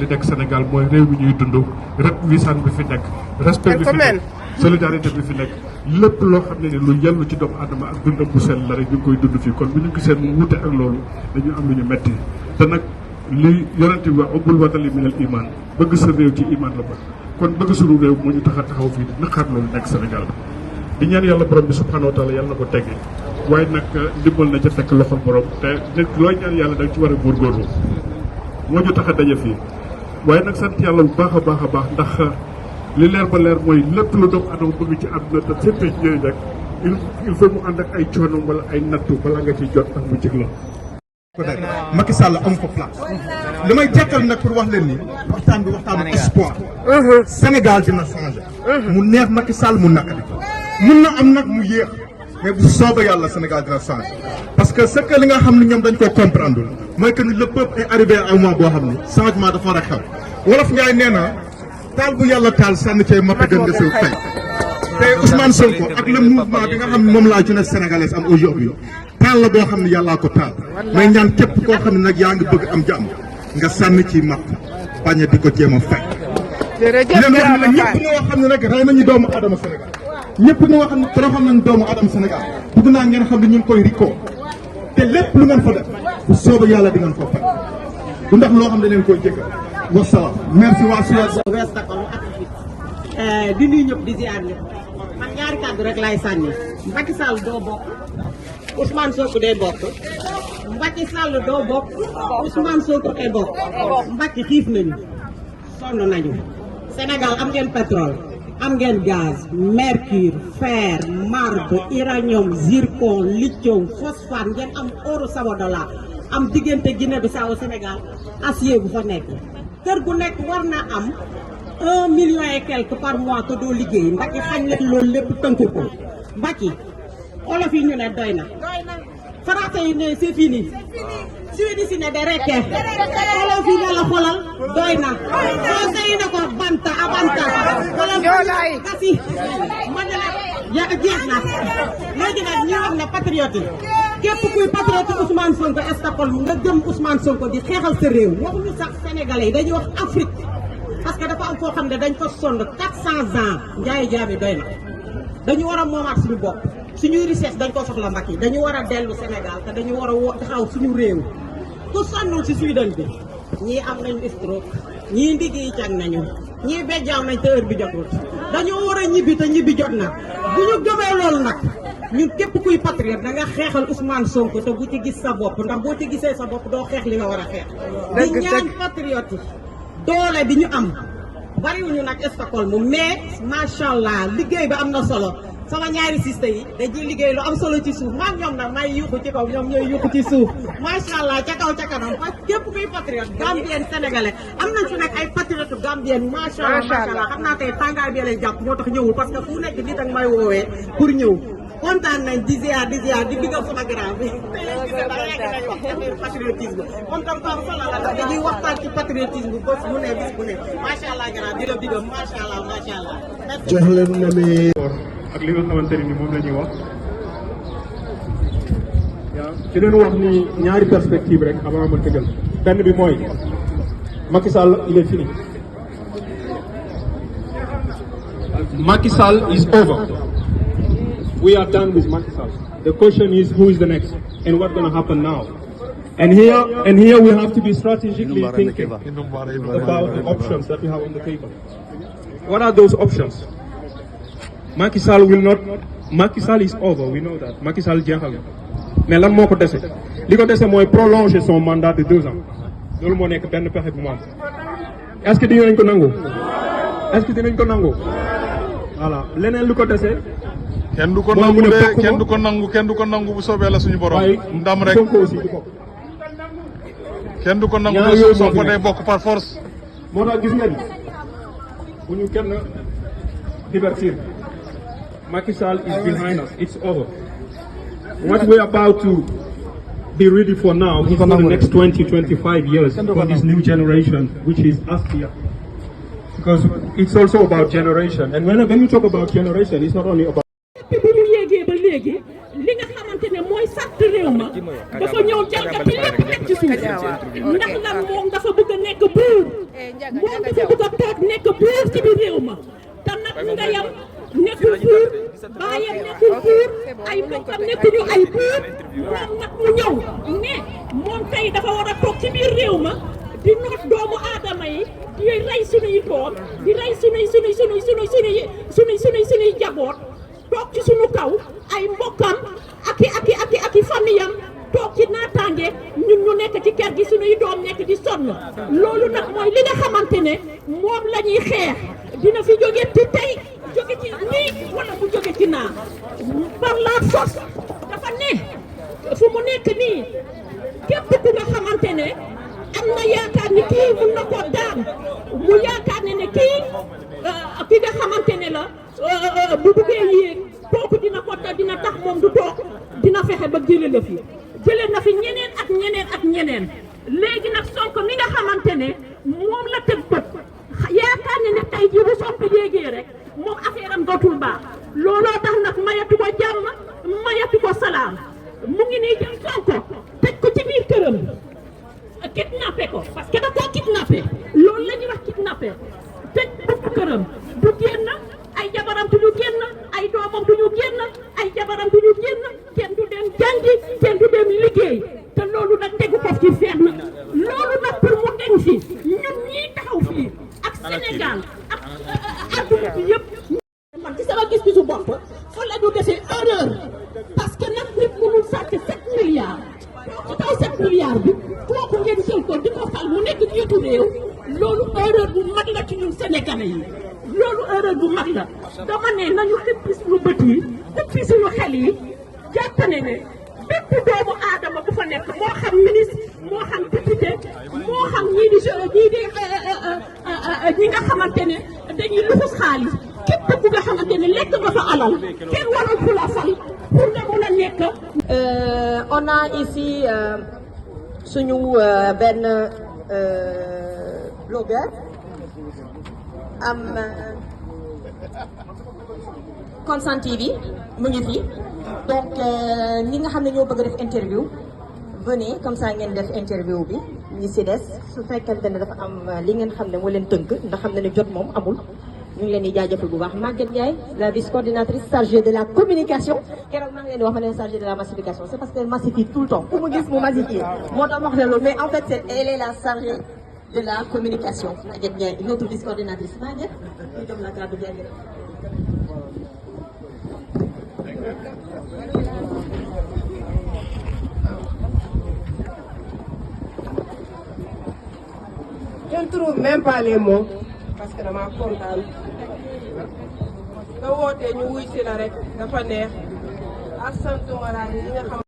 li nekk Sénégal mooy réew mi ñuy dund wisaan bi fi nekk respect bi fi nekk solidarité bi fi nekk lépp loo xam ne ni lu yellu ci doomu adama ak dundam bu sell la rek ñu ngi koy dund fii kon bu ñu gisee mu wute ak loolu dañu am lu ñu metti te nag li yonente bi wax ubbul watali minal iman bëgg sa réew ci iman la ba kon bëgg suñu réew moo ñu tax a taxaw fii di naqar loolu nekk Sénégal di ñaan yàlla borom bi subhanahu wa taala yàlla na ko teggi waaye nag ndimbal na ca fekk loxol borom te nit looy ñaan yàlla da nga ci war a góorgóorlu moo ñu tax a daje fii waaye nag sant yàlla bu baax a baax a baax ndax li leer ba leer mooy lépp lu doomu adama bëgg ci àdduna te féppee ci njëriñ rek il faut mu ànd ak ay coono wala ay nattu balaa nga ciy jot ak mu jig la Macky Sall am fa place li may jekkal nag pour wax leen ni waxtaan bi waxtaanu espoir Sénégal dina changé mu neex Macky Sall mu naqari mun na am nag mu yéex mais bu soobee yàlla Sénégal dina changé parce que ce que li nga xam ne ñoom dañ koo comprendre mooy que ni le peuple est arrivé à un moment boo xam ni changement dafa war a xew wolof Njaay nee na taal bu yàlla taal sànni cee matt gën nga sew tey tey Ousmane Sonko ak le mouvement bi nga xam ne moom la jeunesse sénégalaise am aujourd'hui taal la boo xam ne yàllaa ko taal may ñaan képp koo xam ne nag yaa ngi bëgg am jàmm nga sànni ci matt bañ a di ko jéem a fay. leen wax ne ñëpp ñoo xam ne nag rey nañu doomu adama Sénégal ñëpp ñoo xam ne toroxal nañu doomu adama Sénégal bëgg naa ngeen xam ne ñu ngi koy rikkoo te lépp lu ngeen fa def bu soobee yàlla di ngeen ko fay du ndax loo xam ne leen koy jéggal wasalaam merci waa Suède. di nuyu ñëpp di ziar ñëpp man ñaari kàddu rek laay sànni Macky Sall doo bokk Ousmane Sonko day bokk Macky Sall doo bokk Ousmane Sonko day bokk Macky xiif nañu sonn nañu Sénégal am ngeen pétrole am ngeen gaz mercure fer marbre uranium zircon lithium phosphate ngeen am oro Sabodala am diggante Guinée Bissau Sénégal acier bu fa nekk kër gu nekk war na am 1 million et quelque par mois te doo liggéey Macky xañ leen loolu lépp tënku ko Macky olof yi ñu ne doy na français yi ne c'est fini suidi si ne de rekke olof yi ne la xolal doy na français yi ne ko banta abanta xolal kasi man ne la jeex na léegi nag ñu wax ne patriote yi képp kuy patriote Ousmane Sonko estapol nga gëm Ousmane Sonko di xeexal sa réew waxuñu sax sénégalais yi dañuy wax Afrique parce que dafa am foo xam ne dañ ko sonn 400 ans njaayi jaabi doy na dañu war a moomaat suñu bopp suñuy richesse dañ ko soxla mbakk yi dañu war a dellu Sénégal te dañu war a taxaw suñu réew ku sonnul si Sudan bi ñii am nañu stroke ñii ndigg yi càng nañu ñii bejjaaw nañ te heure bi jotul dañoo war a ñibbi te ñibbi jot na bu ñu gëmee loolu nag ñun képp kuy patriote da nga xeexal Ousmane Sonko te bu ci gis sa bopp ndax boo ci gisee sa bopp doo xeex li nga war a xeex di ñaan patriote yi doole bi ñu am bariwuñu nag Stockholm mais macha allah liggéey bi am na solo sama ñaari siste yi dañuy liggéey lu am solo ci suuf maam ñoom nag may yuuxu ci kaw ñoom ñooy yuuxu ci suuf macha allah ca kaw ca kanam parce que képp kuy patriote gambien sénégalais am nañ fi nag ay patriote gambien macha allah xam naa tey tàngaay bi lay jàpp moo tax ñëwul parce que fu nekk nit ak may woowee pour ñëw kontaan nañ di ziar di bigal sama grand bi tey lañ gisee dara yàgg nañ wax affaire patriotisme comme tam tam solo la dañuy waxtaan ci patriotisme bés bu ne bis bu ne macha allah grand di la bigal macha allah jox leen na mi ak li nga xamante ni moom la ñuy wax ci leen wax ni ñaari perspective rek avant ma tëgal benn bi mooy Macky Sall il est fini Macky Sall is over. We are done with Macky Sall. The question is who is the next and what's going to happen now. And here we have to be strategically thinking about the options that we have on the table. What are those options? Macky Sall is over, we know that. Macky Sall jeexal na. Mais lan moo ko dese li ko dese mooy prolonger son mandat de 2 ans. loolu moo nekk benn pexe bu mu am. Est-ce que dinañ ko nangu? Est-ce que dinañ ko nangu? Voilà leneen lu ko dese. kenn du ko nangu de kenn du ko nangu bu soobee la suñu borom. ndam rek kenn du ko nangu de Sonko day bokk par force. moo tax gis ngeen bu ñu kenn divertir. Macky Sall is behind us. It's over. What we're about to be ready for now is for the next 20-25 years for this new generation, which is us here. Because it's also about generation. And when you talk about generation, it's not only about ne mooy sàrt réew ma dafa ñëw jalgati lépp nekk ci suuf ndax lan moom dafa bëgg a nekk buur moom dafa bëgg a toog nekk buur ci biir réew ma te nag ndeyam nekkul buur baayam nekkul buur ay mbokkam nekkuñu ay buur moom nag mu ñëw ne moom tey dafa war a toog ci biir réew ma di noot doomu aadama yi di rey sunuy doom di rey sunuy jaboot toog ci sunu kaw ay mbokkam ak i famiyam toog ci naataange ñun ñu nekk ci kër gi sunuy doom nekk di sonn loolu nag mooy li nga xamante ne moom la ñuy xeex dina fi jóge ci tey jóge ci nii wala bu jóge ci naa par la force dafa ne fu mu nekk nii képp ku nga xamante ne am na yaakaar ni kii mun na koo daan mu yaakaar ne kii ki nga xamante ne la bu buggee yéeg kooku dina tax moom du toog dina fexe ba jële la fi jële na fi ñeneen ak ñeneen léegi nag Sonko mi nga xamante ne moom la teg bët yaakaar ne tey jii bu Sonko yéegee rek moom affaire am dootul baax looloo tax nag mayatu ko jàmm mayatu ko salaam mu ngi nii jël Sonko teg ko ci biir këram kidnappé ko parce que da koo kidnappé loolu la ñuy wax kidnappé tëj buntu këram du génn ay jabaram du ñu génn ay doomam du ñu génn ay jabaram du ñu génn kenn du dem jàngi kenn du dem liggéey te loolu nag tegu ko ci fenn loolu nag pour mu deñ fi ñun ñii taxaw fii ak Sénégal ak adduna bi yëpp man ci sama gis-gisu bopp fa la ñu defee erreur parce que nag nit mënul sàcc 7 milliards ci kaw 7 milliards bi kooku ngeen jël ko di ko fal mu nekk njiitu réew loolu erreur bu mag la ci ñun Sénégalais yi loolu erreur bu mag la dama ne nañu xippi suñu bët yi xippi suñu xel yi jàpp ne bépp doomu aadama bu fa nekk moo xam ministre moo xam député moo xam ñii di ñi nga xamante ne dañuy luxus xaalis képp ku nga xamante ne lekk nga fa alal kenn warul ku la fal pour nga mun a nekk. On a ici suñu benn blogueur am Consent TV mu ngi fi donc ñi nga xam ne ñoo bëgg a def interview venez comme ça ngeen def interview bi ñi si des su fekkente ne dafa am li ngeen xam ne moo leen tënk ndax xam ne ne jot moom amul ñu ngi leen di jaajëfal bu baax Maguette Ndiaye la vice-coordinatrice chargée de la communication keroog maa ngi leen di wax ma leen chargée de la massification c'est parce qu'elle massifie tout le temps ku mu gis mu massifier moo tax wax ne loolu mais en fait elle est la chargée de la communication Maguette Ndiaye notre vice-coordinatrice Maguette ñu jox la kàddu gi Je ne trouve même pas les mots parce que dama kontaan nga woote ñu wuy si la rek dafa neex ak sant Mara yi nga xam